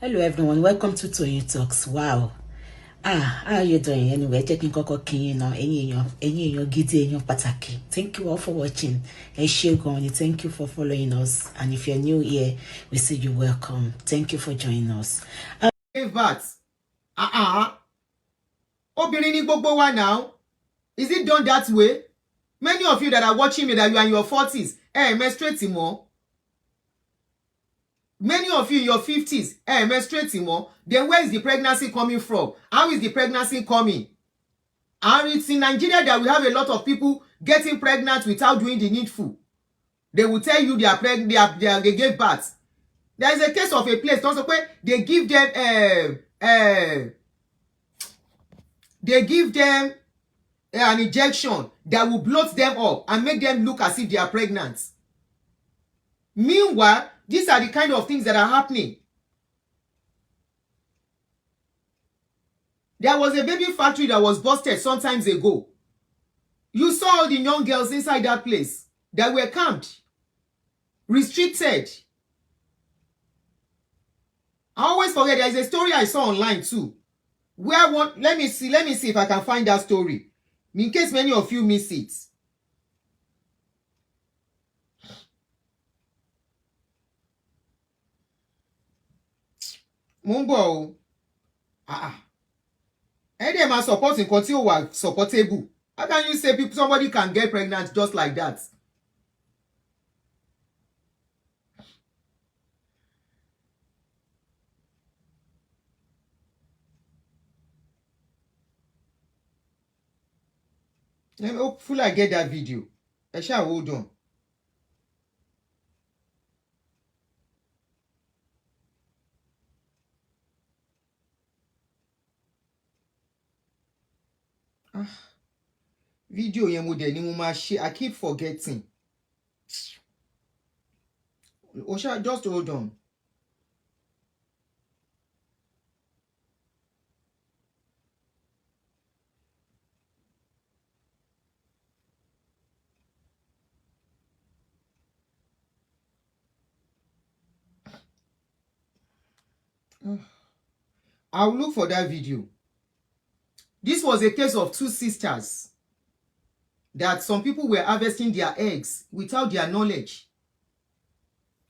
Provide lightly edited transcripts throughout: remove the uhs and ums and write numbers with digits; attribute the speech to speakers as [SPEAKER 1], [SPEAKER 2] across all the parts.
[SPEAKER 1] Hello everyone, welcome to Toyeen Talks. Wow. How are you doing? Anyway, taking koko kin now. Any gidi èèyàn pàtàkì. Thank you all for watching. Thank you for following us. And if you're new here, we say you welcome. Thank you for joining us.
[SPEAKER 2] Obìnrin ni gbogbo wa now. Is it done that way? Many of you that are watching me, that you are in your 40s, menstruating more. Many of you in your 50s, menstruating more. Then where is the pregnancy coming from? How is the pregnancy coming? And it's in Nigeria that we have a lot of people getting pregnant without doing the needful. They will tell you they are pregnant, they gave birth. There is a case of a place also where they give them an injection that will bloat them up and make them look as if they are pregnant. Meanwhile, these are the kind of things that are happening. There was a baby factory that was busted some times ago. You saw all the young girls inside that place that were camped, restricted. I always forget, there is a story I saw online too. Where one, let me see if I can find that story. In case many of you miss it. Mumbo. And them are supporting continue work supportable. How can you say somebody can get pregnant just like that? Hopefully I get that video. I shall hold on. Video yẹn mo dẹ̀ ni mo máa ṣe. I keep forgetting. Osha, just hold on. I'll look for that video. This was a case of two sisters that some people were harvesting their eggs without their knowledge,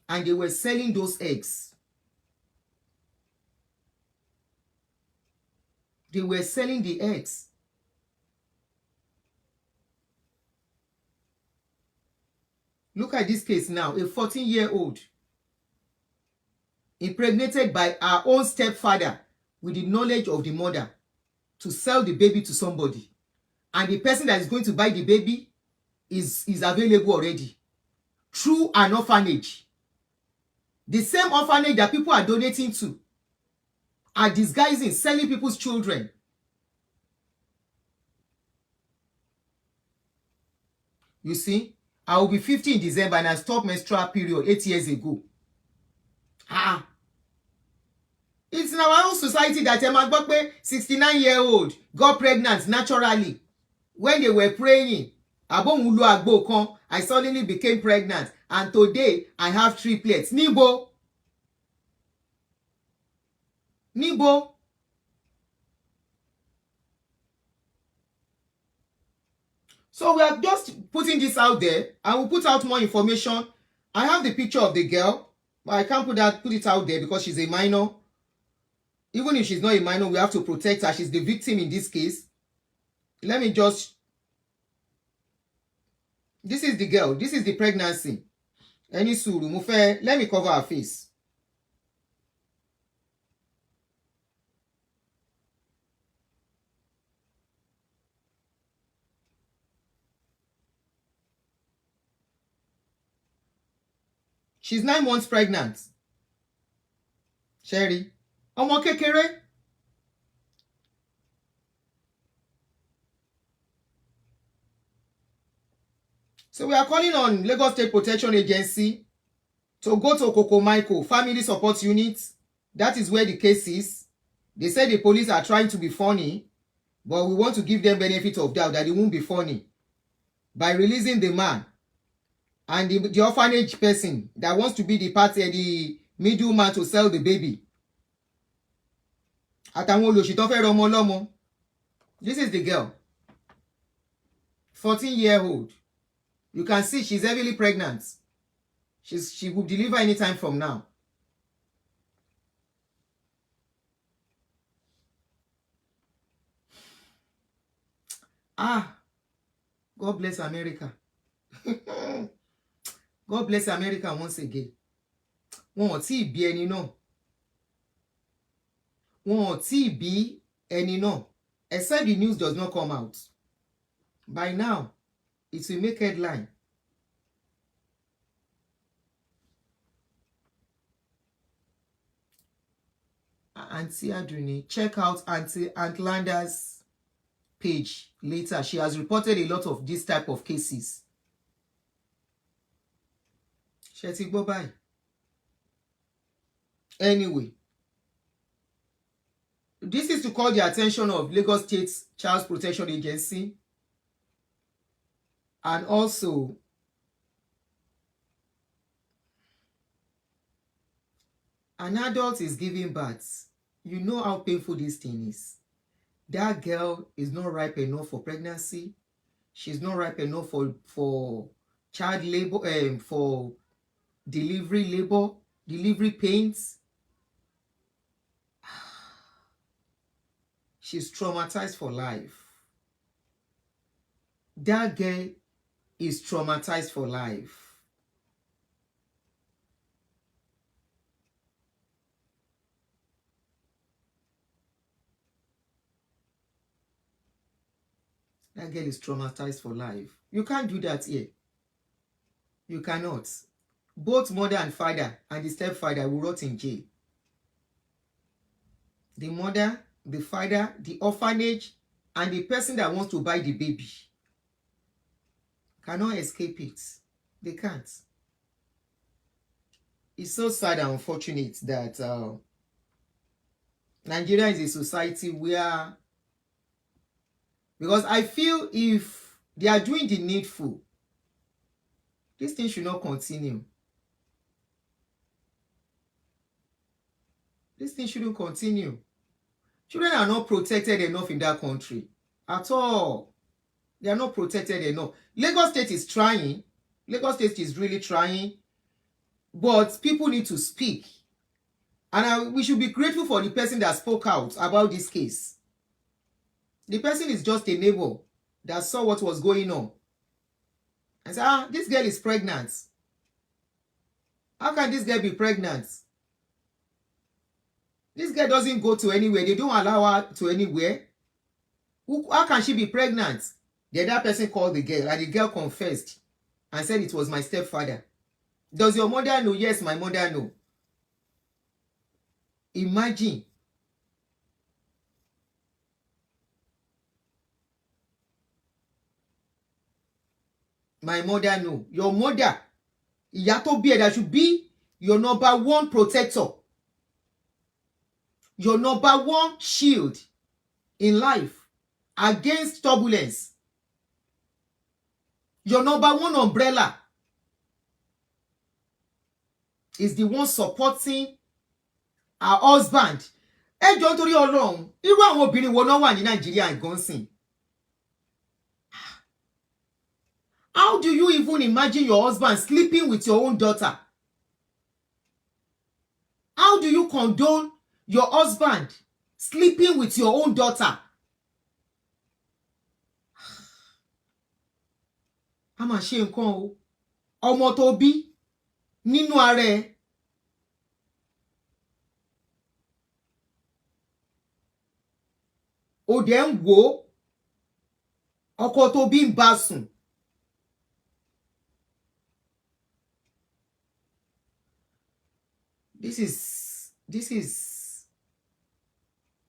[SPEAKER 2] and they were selling those eggs. They were selling the eggs. Look at this case now. A 14-year-old impregnated by her own stepfather with the knowledge of the mother to sell the baby to somebody. And the person that is going to buy the baby is available already through an orphanage. The same orphanage that people are donating to are disguising, selling people's children. You see, I will be 50 in December and I stopped menstrual period 8 years ago. It's in our own society that Emma Gbokpe, 69-year-old, got pregnant naturally. When they were praying, I suddenly became pregnant. And today, I have triplets. Nibo. So we are just putting this out there. I will put out more information. I have the picture of the girl, but I can't put it out there because she's a minor. Even if she's not a minor, we have to protect her. She's the victim in this case. Let me just... This is the girl. This is the pregnancy. Any suru mufe. Let me cover her face. She's 9 months pregnant. Sherry. Ọmọ kékeré. So we are calling on Lagos State Protection Agency to go to Kokomaiko Family Support Unit. That is where the case is. They say the police are trying to be funny, but we want to give them benefit of doubt that it won't be funny by releasing the man and the orphanage person that wants to be the middleman to sell the baby. àtàwọn olóṣì tó fẹ́ rọmọ lọ́mọ. This is the girl, 14-year-old. You can see she's heavily pregnant. She will deliver anytime from now. God bless America. God bless America once again. Wọn ò tí ì bí ẹni náà. Wọn ò tí ì bí ẹni náà. Except the news does not come out. By now, it will make headline. Aunty Adunni, check out Aunty Atlanda's page later. She has reported a lot of this type of cases. Ṣé ti gbọ́ báyìí? Anyway, this is to call the attention of Lagos State Child Protection Agency, and also an adult is giving birth. You know how painful this thing is. That girl is not ripe enough for pregnancy. She's not ripe enough for child labor, for delivery pains. She's traumatized for life. That girl is traumatized for life. That girl is traumatized for life. You can't do that here. You cannot. Both mother and father and the stepfather will rot in jail. The mother, the father, the orphanage, and the person that wants to buy the baby cannot escape it. They can't. It's so sad and unfortunate that Nigeria is a society where, because I feel if they are doing the needful, this thing should not continue. This thing shouldn't continue. Children are not protected enough in that country at all. They are not protected enough. Lagos State is trying. Lagos State is really trying. But people need to speak. And we should be grateful for the person that spoke out about this case. The person is just a neighbor that saw what was going on. And said, this girl is pregnant. How can this girl be pregnant? This girl doesn't go to anywhere. They don't allow her to anywhere. How can she be pregnant? The other person called the girl, and the girl confessed and said it was my stepfather. Does your mother know? Yes, my mother know. Imagine. My mother know. Your mother, ìyá tó bí ẹ, that should be your number one protector. Your number one shield in life against turbulence. Your number one umbrella is the one supporting our husband. Ẹ jọ̀ọ́ nítorí Ọlọ́run, irú àwọn obìnrin wo náà wà ní Nàìjíríà ìgànsìn? How do you even imagine your husband sleeping with your own daughter? How do you condone your husband sleeping with your own daughter? A máa ṣe nǹkan o. Ọmọ tó bí nínú ara ẹ̀. Ó dẹ̀ ń wò ọkọ tó bí ń bá sùn. This is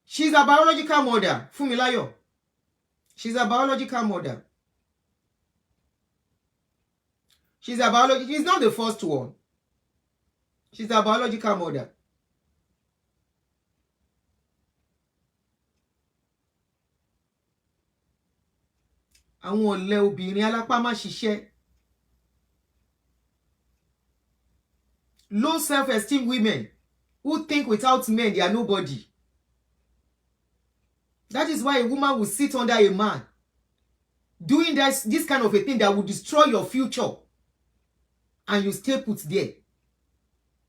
[SPEAKER 2] she's a biological mother, Funmilayo. She's a biological mother. She's not the first one. She's a biological mother. Àwọn ọ̀lẹ obìnrin alápá má ṣiṣẹ́. Low self-esteem women who think without men they are nobody. That is why a woman will sit under a man doing this kind of a thing that will destroy your future, and you stay put there.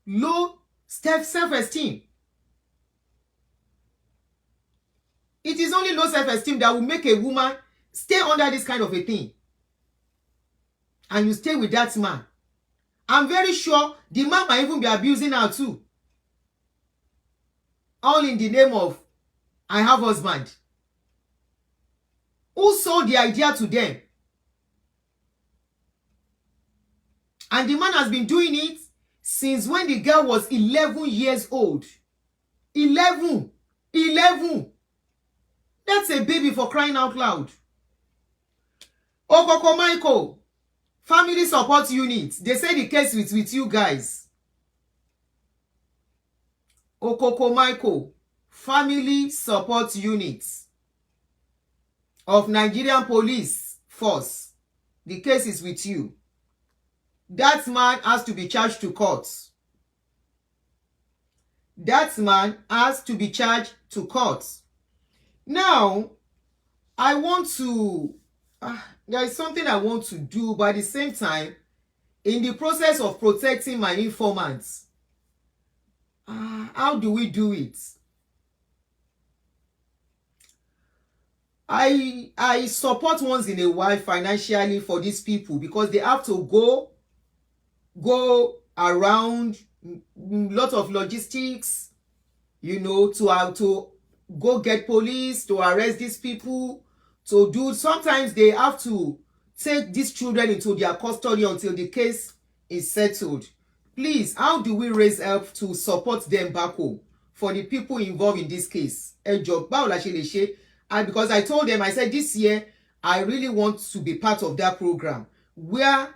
[SPEAKER 2] Low self-esteem. It is only low self-esteem that will make a woman stay under this kind of a thing. And you stay with that man. I'm very sure the man might even be abusing her too. All in the name of, I have husband. Who sold the idea to them? And the man has been doing it since when the girl was 11 years old. 11. That's a baby, for crying out loud. Okoko Michael, family support unit. They say the case with you guys. Okoko Michael, family support unit of Nigerian police force. The case is with you. That man has to be charged to court. That man has to be charged to court. Now, I want to, there is something I want to do, but at the same time, in the process of protecting my informants, how do we do it? I support once in a while financially for these people, because they have to go around, lot of logistics, you know, to go get police to arrest these people, to do, sometimes they have to take these children into their custody until the case is settled. Please, how do we raise help to support them back home for the people involved in this case? And because I told them, I said this year I really want to be part of that program where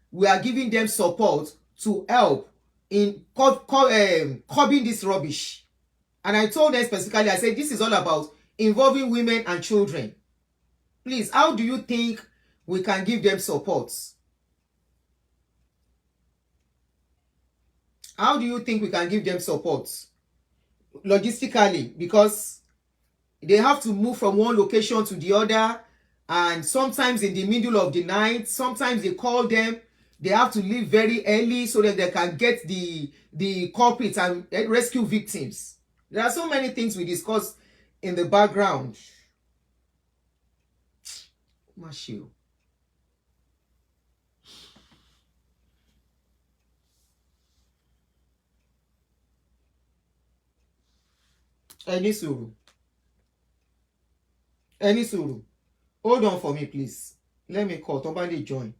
[SPEAKER 2] we are giving them support to help in curbing this rubbish. And I told them specifically, I said, this is all about involving women and children. Please, how do you think we can give them support? How do you think we can give them support? Logistically, because they have to move from one location to the other, and sometimes in the middle of the night, sometimes they call them, they have to leave very early so that they can get the culprits and rescue victims. There are so many things we discuss in the background. Mashio. Any suru. Hold on for me, please. Let me call. Somebody join.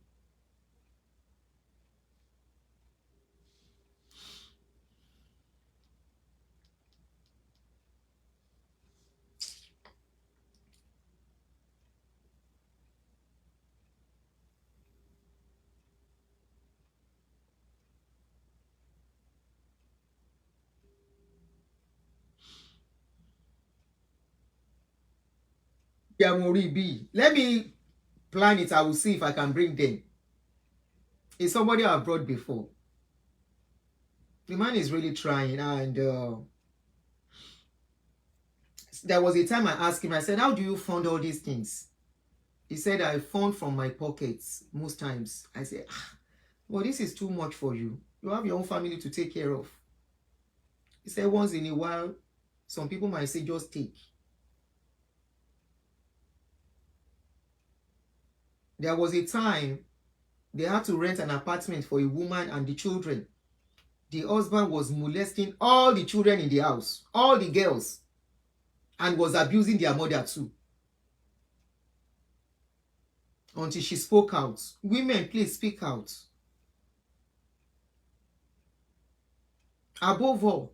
[SPEAKER 2] Let me plan it. I will see if I can bring them. It's somebody I've brought before. The man is really trying, and there was a time I asked him, I said, how do you fund all these things? He said, I fund from my pockets most times. I said, well, this is too much for you. You have your own family to take care of. He said, once in a while, some people might say, just take. There was a time they had to rent an apartment for a woman and the children. The husband was molesting all the children in the house, all the girls, and was abusing their mother too. Until she spoke out. Women, please speak out. Above all,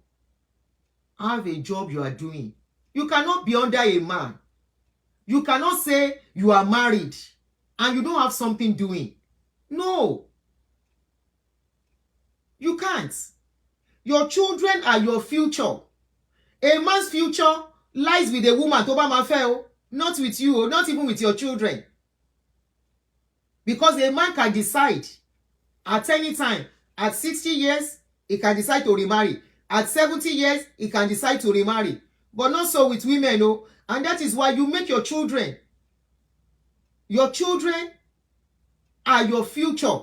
[SPEAKER 2] have a job you are doing. You cannot be under a man. You cannot say you are married and you don't have something doing. No. You can't. Your children are your future. A man's future lies with a woman, not with you, not even with your children. Because a man can decide at any time. At 60 years, he can decide to remarry. At 70 years, he can decide to remarry. But not so with women. And that is why you make your children. Your children are your future.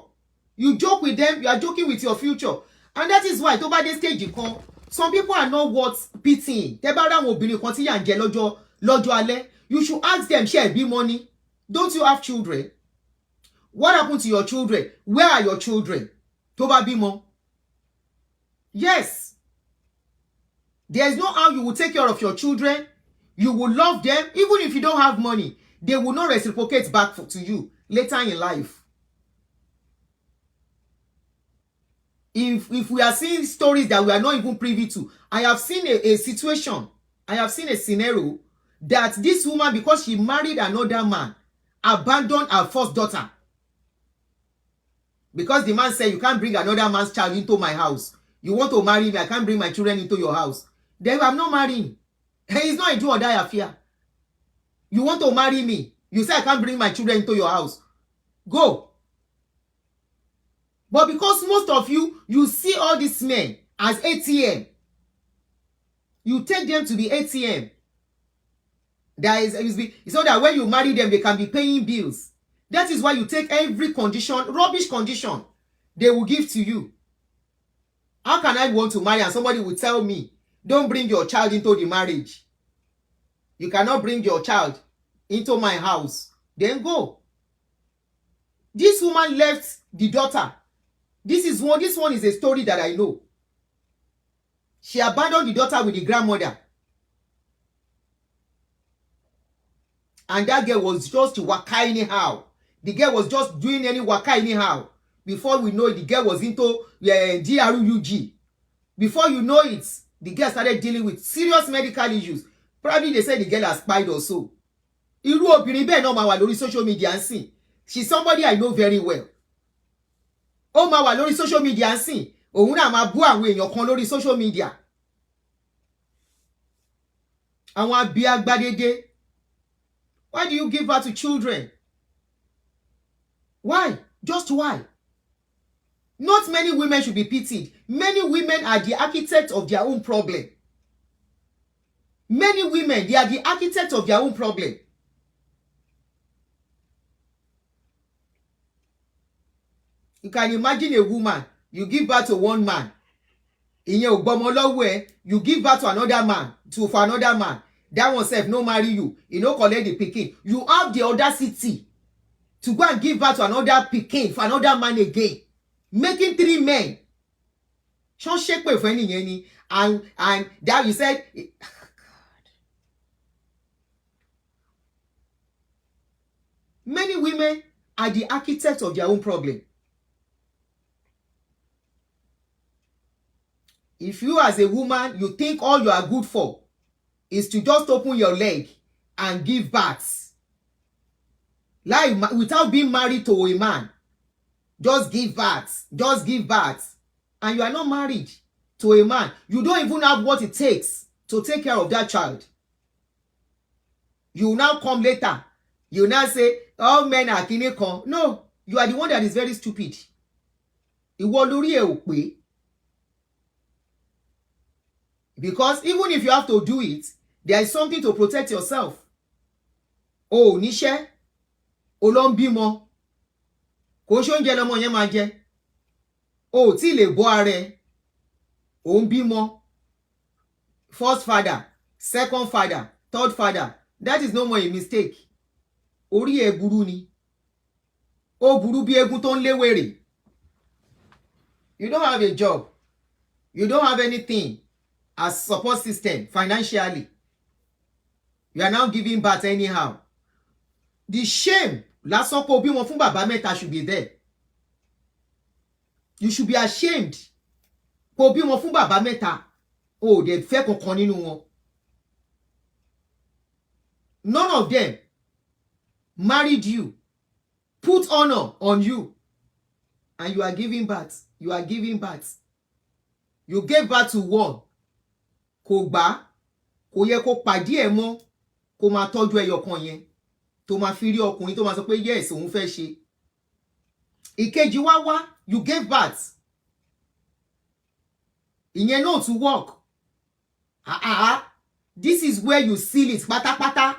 [SPEAKER 2] You joke with them, you are joking with your future. And that is why, tó bá dé stage kan, some people are not worth pitying. Tẹ́ bá ráwọn obìnrin kan tí yà ń jẹ lọ́jọ́ alẹ́, you should ask them, share be money. Don't you have children? What happened to your children? Where are your children? Tó bá bímọ. Yes. There is no how you will take care of your children. You will love them. Even if you don't have money, they will not reciprocate back to you later in life. If we are seeing stories that we are not even privy to, I have seen a situation, I have seen a scenario that this woman, because she married another man, abandoned her first daughter. Because the man said, you can't bring another man's child into my house. You want to marry me, I can't bring my children into your house. Then I'm not marrying. It's not a do or die affair. You want to marry me, you say I can't bring my children into your house. Go. But because most of you see all these men as ATM. You take them to be ATM. It's not that when you marry them, they can be paying bills. That is why you take every condition, rubbish condition, they will give to you. How can I want to marry and somebody will tell me, don't bring your child into the marriage. You cannot bring your child into my house. Then go. This woman left the daughter. This one is a story that I know. She abandoned the daughter with the grandmother. And that girl was just waka anyhow. The girl was just doing any waka anyhow. Before we know it, the girl was into DRUG. Before you know it, the girl started dealing with serious medical issues. Probably they said the girl has spied or so. Irú obìnrin bẹ́ẹ̀ náà máa wà lórí social media and sìn. She's somebody I know very well. Ó máa wà lórí social media and sìn. Òun náà máa bú àwọn èèyàn kan lórí social media. Àwọn abiagbadede. Why do you give birth to children? Why? Just why? Not many women should be pitied. Many women are the architects of their own problem. Many women, they are the architects of their own problem. You can imagine a woman, you give birth to one man. Ìyẹn ò gbọ́mọ lọ́wọ́ ẹ, you give birth to another man, for another man. That one self no marry you. You no collect the pikin. You have the audacity to go and give birth to another pikin for another man again. Making 3 men. Ṣọ́n ṣépè fún ẹnìyẹn ni. And that you said, God. Many women are the architects of their own problem. If you as a woman, you think all you are good for is to just open your leg and give birth. Like, without being married to a man. Just give birth. Just give birth. And you are not married to a man. You don't even have what it takes to take care of that child. You now come later. You now say, all men are kinekon. No, you are the one that is very stupid. Ìwọ lórí ẹ ò pé. Because even if you have to do it, there is something to protect yourself. Oh, níṣẹ́, o lọ ń bímọ. Kò ṣe oúnjẹ lọmọ yẹn máa jẹ. O tí lè bọ́ ara ẹ. O ń bímọ. First father, second father, third father. That is no more a mistake. Orí ẹ burú ni. Ó burú bí egun tó ń léwèrè. You don't have a job. You don't have anything as support system financially. You are now giving birth anyhow. The shame lásán kó bímọ fún bàbá mẹ́ta should be there. You should be ashamed. Kó bímọ fún bàbá mẹ́ta. Oh, they fẹ́ kankan nínú wọn. None of them married you, put honor on you, and you are giving birth. You are giving birth. You gave birth to one. Kò gbà, kò yẹ kó pàdé ẹ̀ mọ́, kó máa tọ́jú ẹyọ kan yẹn. Tó máa fi rí ọkùnrin tó máa sọ pé yes, òun fẹ́ ṣe. Ìkejì wá, you gave birth. Ìyẹn náà to work. This is is where you seal it pátápátá.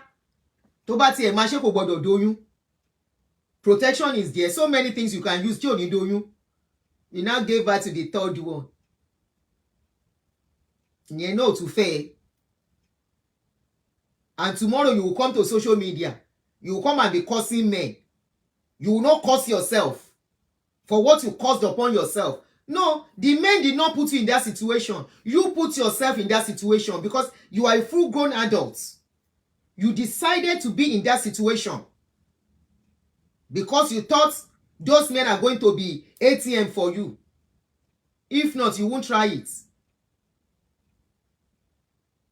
[SPEAKER 2] Tó bá tiẹ̀ máa ṣe kò gbọdọ̀ doyún. Protection is there. So many things you can use tí ò ní doyún. You now gave birth to the third one. Ìyẹn náà tún fẹ́. And tomorrow you will come to social media. You will come and be cursing men. You will not curse yourself for what you caused upon yourself. No, the men did not put you in that situation. You put yourself in that situation because you are a full-grown adult. You decided to be in that situation because you thought those men are going to be ATM for you. If not, you won't try it.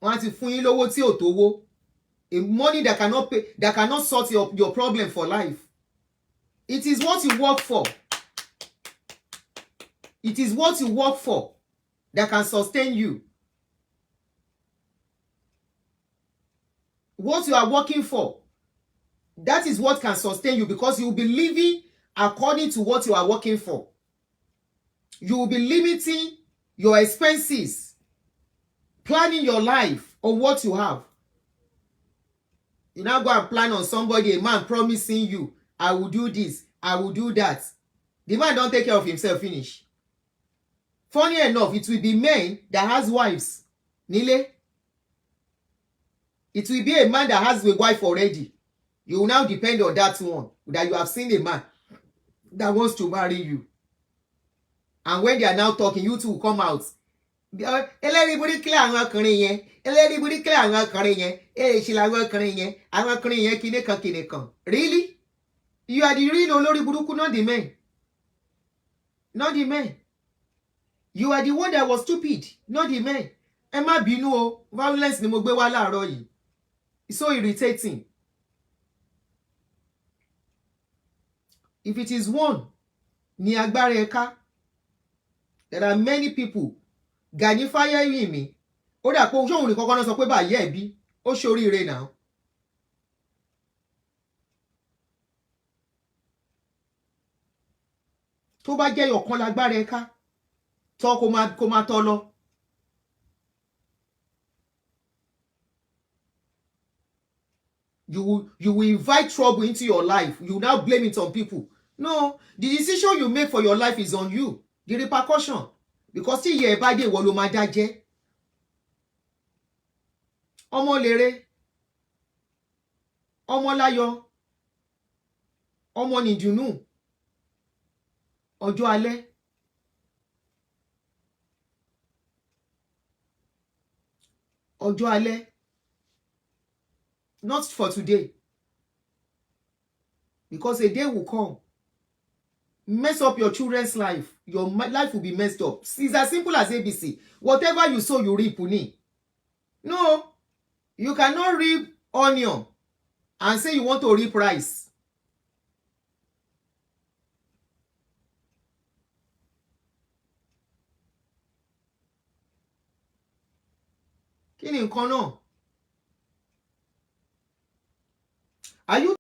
[SPEAKER 2] Wọ́n ti fún yín lówó tí ò tówó. A money that cannot pay, that cannot sort your problem for life. It is what you work for. It is what you work for that can sustain you. What you are working for, that is what can sustain you because you will be living according to what you are working for. You will be limiting your expenses, planning your life on what you have. You now go and plan on somebody, a man promising you, I will do this, I will do that. The man don't take care of himself, finish. Funny enough, it will be men that has wives. Nile. It will be a man that has a wife already. You will now depend on that one. That you have seen a man that wants to marry you. And when they are now talking, you two will come out. Everybody clear àwọn ọkùnrin yẹn. Everybody clear àwọn ọkùnrin yẹn. Ṣe làwọn ọkùnrin yẹn. Àwọn ọkùnrin yẹn kíní kan. Really? You are the real olórí burúkú, not the men. Not the men. You are the one that was stupid, not the men. Ẹ má bínú o, violence ni mo gbé wá láàárọ̀ yìí. It's so irritating. If it is one, ni agbára ẹ̀ka. There are many people. Gani fire yìí mi. Ó dà pé òun ní kọ́kọ́ náà sọ pé báyìí ẹ̀ bí. Ó ṣoríire now. Tó bá jẹ́ ọ̀kan lágbára ẹ̀ka. Tó kó máa tọ́ lọ. You will invite trouble into your life. You now blame it on people. No, the decision you make for your life is on you. The repercussion. Because tí ìyẹ́ ẹ bá dé ìwọ ló máa dá jẹ́. Ọmọ lere. Ọmọ láyọ̀. Ọmọ nìdùnnú. Ọjọ́ alẹ́. Ọjọ́ alẹ́. Not for today. Because a day will come. Mess up your children's life. Your life will be messed up. It's as simple as ABC. Whatever you sow, you reap. No. You cannot reap onion and say you want to reap rice. Kí ni nǹkan náà? Are you